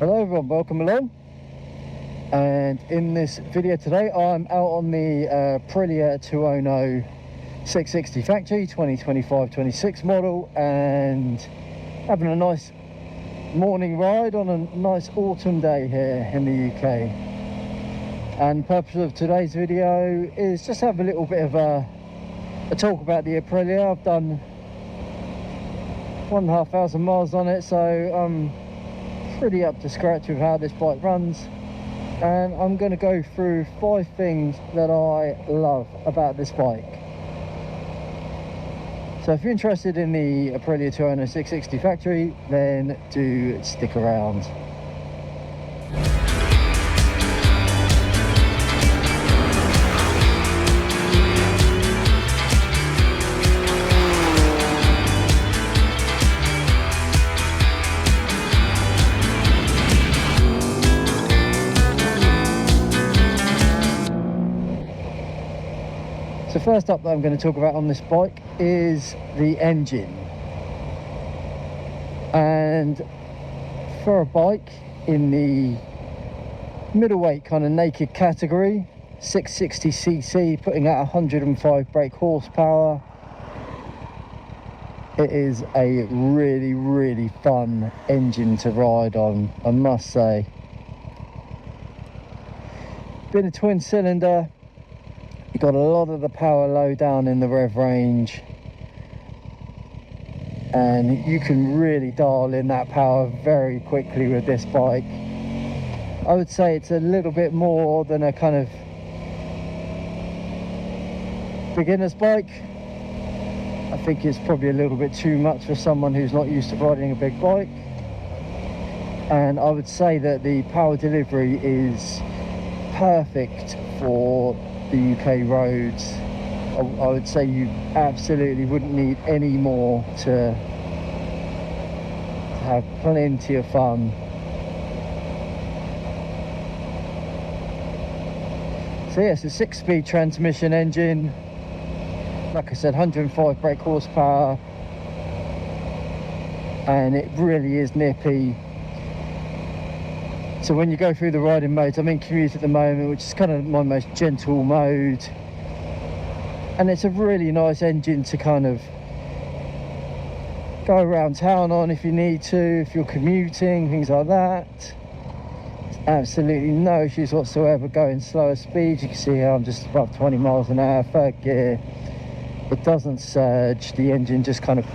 Hello everyone, welcome along. And in this video today I'm out on the Aprilia Tuono 660 factory 2025-26 model and having a nice morning ride on a nice autumn day here in the UK. And the purpose of today's video is just have a little bit of a talk about the Aprilia. I've done 1,500 miles on it, so I'm pretty up to scratch with how this bike runs, and I'm going to go through 5 things that I love about this bike. So if you're interested in the Aprilia Tuono 660 factory, then do stick around. So first up that I'm going to talk about on this bike is the engine. And for a bike in the middleweight kind of naked category, 660cc, putting out 105 brake horsepower, it is a really fun engine to ride on, I must say. Been a twin cylinder. You've got a lot of the power low down in the rev range, and you can really dial in that power very quickly with this bike. I would say it's a little bit more than a kind of beginner's bike. I think it's probably a little bit too much for someone who's not used to riding a big bike, and I would say that the power delivery is perfect for the UK roads. I would say you absolutely wouldn't need any more to have plenty of fun. So yeah, it's a 6-speed transmission engine, like I said, 105 brake horsepower, and it really is nippy. So when you go through the riding modes, I'm in commute at the moment, which is kind of my most gentle mode, and it's a really nice engine to kind of go around town on if you need to, if you're commuting, things like that. There's absolutely no issues whatsoever going slower speeds. You can see how I'm just above 20 miles an hour, 3rd gear. It doesn't surge, the engine just kind of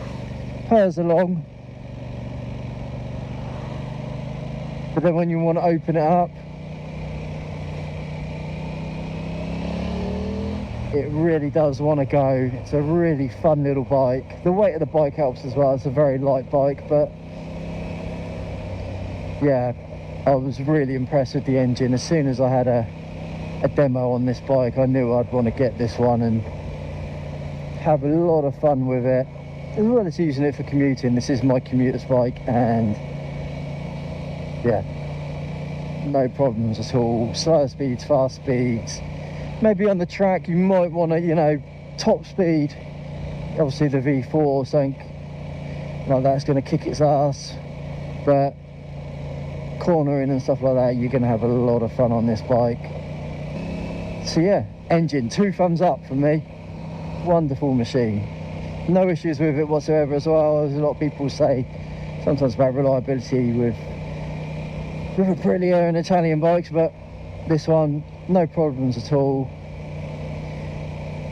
purrs along. But then when you want to open it up, it really does want to go. It's a really fun little bike. The weight of the bike helps as well. It's a very light bike, but yeah, I was really impressed with the engine. As soon as I had a demo on this bike, I knew I'd want to get this one and have a lot of fun with it, as well as using it for commuting. This is my commuter's bike, and yeah, no problems at all. Slower speeds, fast speeds. Maybe on the track you might want to, you know, top speed. Obviously the V4, something like that's going to kick its ass. But cornering and stuff like that, you're going to have a lot of fun on this bike. So yeah, engine, 2 thumbs up from me. Wonderful machine. No issues with it whatsoever as well. As a lot of people say sometimes about reliability with Aprilia and Italian bikes, but this one, no problems at all.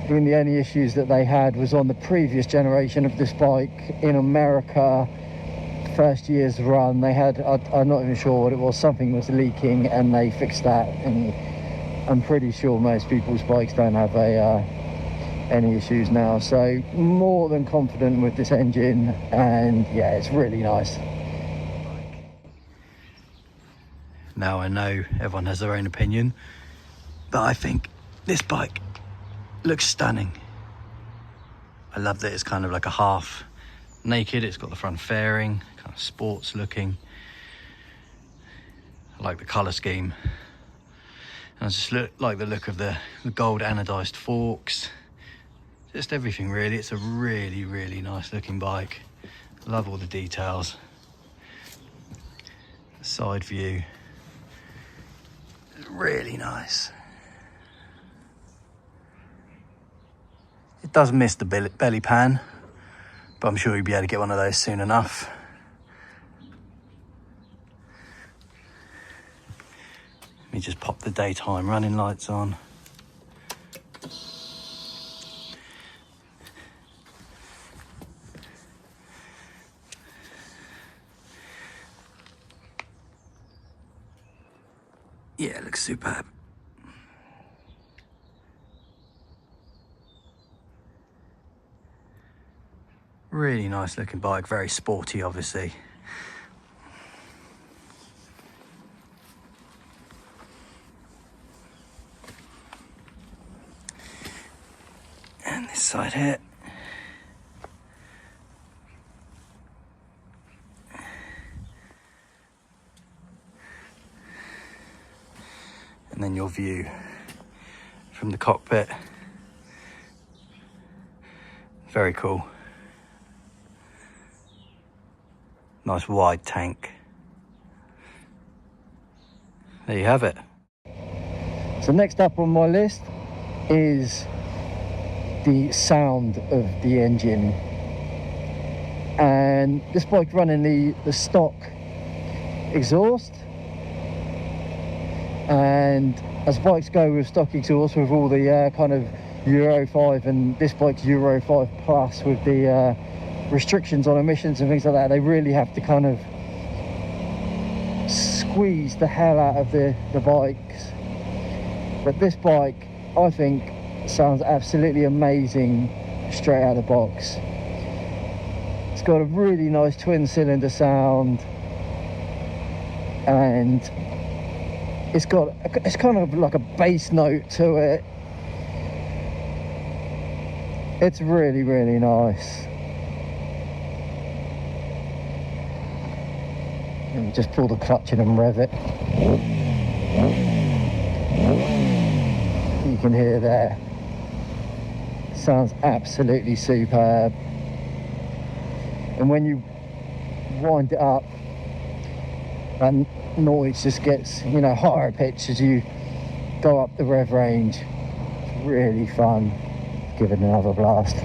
Even the only issues that they had was on the previous generation of this bike in America. First year's run, they had, I'm not even sure what it was, something was leaking, and they fixed that. And I'm pretty sure most people's bikes don't have any issues now. So more than confident with this engine, and yeah, it's really nice. Now I know everyone has their own opinion, but I think this bike looks stunning. I love that it's kind of like a half naked. It's got the front fairing, kind of sports looking. I like the colour scheme. And I just like the look of the gold anodized forks. Just everything really. It's a really nice looking bike. Love all the details. Side view. Really nice. It does miss the belly pan, but I'm sure you'll be able to get one of those soon enough. Let me just pop the daytime running lights on. Yeah, it looks superb. Really nice looking bike, very sporty obviously. And this side here. And then your view from the cockpit. Very cool. Nice wide tank. There you have it. So next up on my list is the sound of the engine. And this bike running the stock exhaust. And as bikes go with stock exhaust, with all the kind of Euro 5, and this bike's Euro 5 plus with the restrictions on emissions and things like that, they really have to kind of squeeze the hell out of the bikes. But this bike, I think, sounds absolutely amazing straight out of the box. It's got a really nice twin cylinder sound, and it's kind of like a bass note to it. It's really, really nice. Let me just pull the clutch in and rev it. You can hear there. Sounds absolutely superb. And when you wind it up, that noise just gets, you know, higher pitch as you go up the rev range. It's really fun. Give it another blast.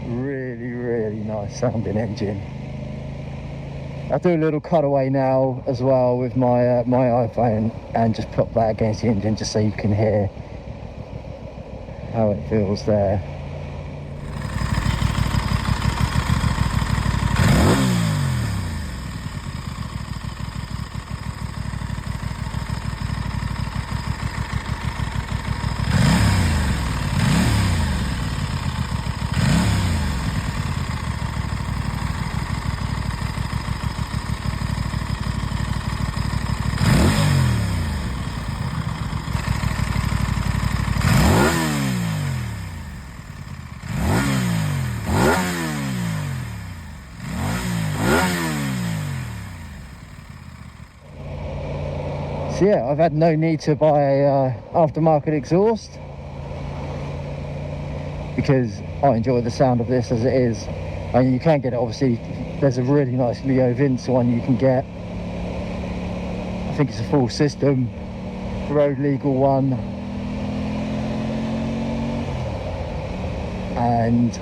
Really, really nice sounding engine. I'll do a little cutaway now as well with my my iPhone and just put that against the engine just so you can hear how it feels there. So yeah, I've had no need to buy a aftermarket exhaust because I enjoy the sound of this as it is. And you can get it, obviously, there's a really nice Leo Vince one you can get. I think it's a full system, road legal one. And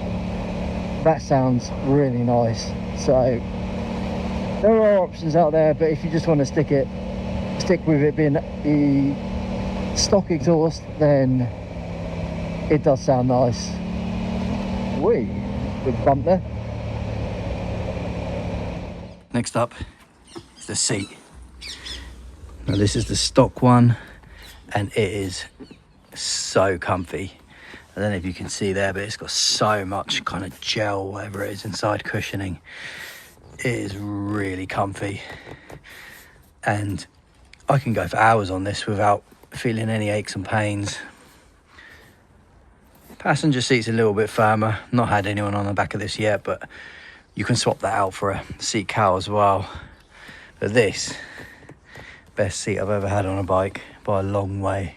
that sounds really nice. So there are options out there, but if you just want to stick with it being the stock exhaust, then it does sound nice. Whee, good bump there. Next up is the seat. Now this is the stock one, and it is so comfy. I don't know if you can see there, but it's got so much kind of gel, whatever it is, inside cushioning. It is really comfy, and I can go for hours on this without feeling any aches and pains. Passenger seat's a little bit firmer. Not had anyone on the back of this yet, but you can swap that out for a seat cowl as well. But this, best seat I've ever had on a bike by a long way.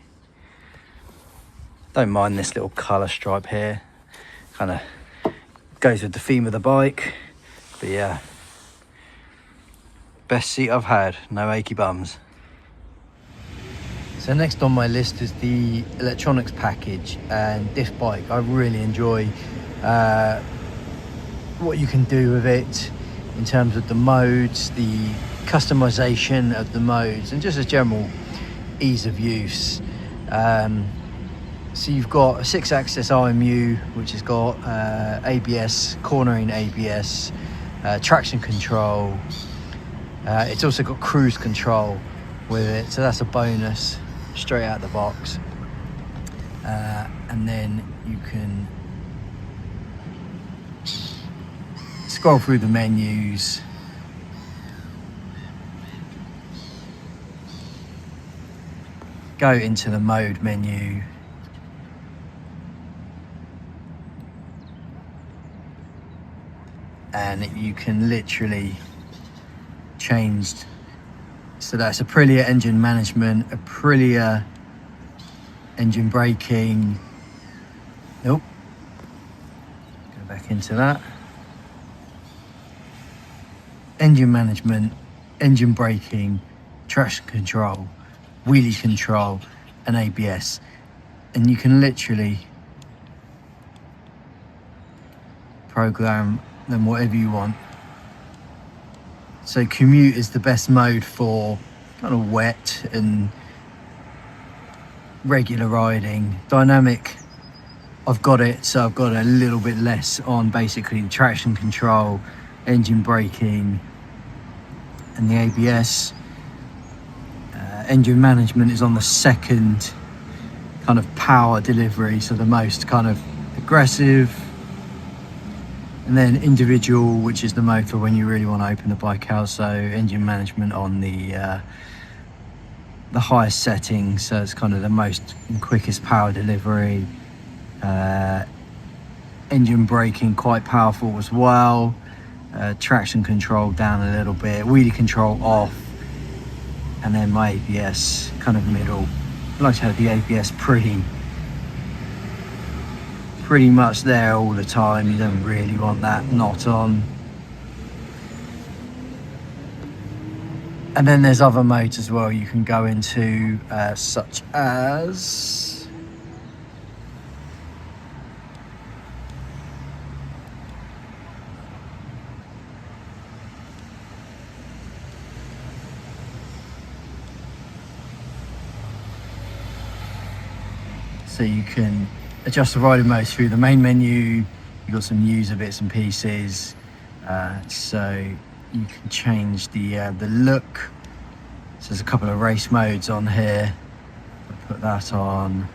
Don't mind this little colour stripe here. Kind of Goes with the theme of the bike. But yeah, best seat I've had, no achy bums. So next on my list is the electronics package, and this bike I really enjoy what you can do with it in terms of the modes, the customization of the modes, and just a general ease of use. So you've got a 6-axis IMU, which has got ABS, cornering ABS, traction control. It's also got cruise control with it, so that's a bonus straight out the box. And then you can scroll through the menus. Go into the mode menu. And you can literally change. So that's Aprilia engine management, Aprilia engine braking. Nope. Go back into that. Engine management, engine braking, traction control, wheelie control, and ABS. And you can literally program them whatever you want. So commute is the best mode for kind of wet and regular riding. Dynamic, I've got it, so I've got a little bit less on basically the traction control, engine braking, and the ABS. Engine management is on the second kind of power delivery, so the most kind of aggressive. And then individual, which is the mode for when you really want to open the bike out. So engine management on the highest setting, so it's kind of the most and quickest power delivery. Engine braking quite powerful as well. Traction control down a little bit. Wheelie control off. And then my ABS kind of middle. I like to have the ABS pretty much there all the time. You don't really want that not on. And then there's other modes as well you can go into, such as so you can adjust the riding modes through the main menu. You've got some user bits and pieces, so you can change the look. So there's a couple of race modes on here. I'll put that on.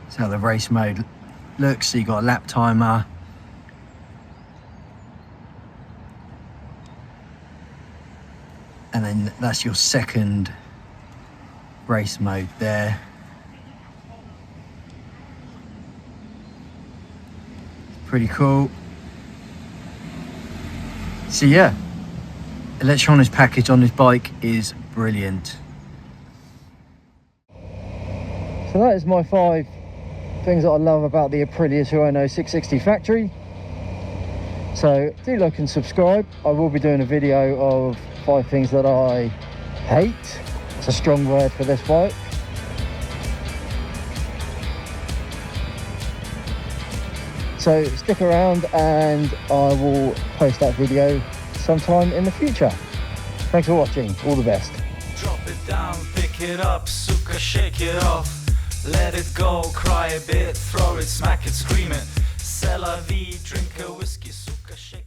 That's how the race mode looks. So you've got a lap timer. And then that's your second race mode there. Pretty cool. So yeah, electronics package on this bike is brilliant. So that is my 5 things that I love about the Aprilia Tuono 660 factory. So do like and subscribe. I will be doing a video of 5 things that I hate. It's a strong word for this bike. So stick around and I will post that video sometime in the future. Thanks for watching. All the best. Drop it down, pick it up, suka, shake it off. Let it go, cry a bit, throw it, smack it, scream it. C'est la vie, drink a whiskey, suka, shake it.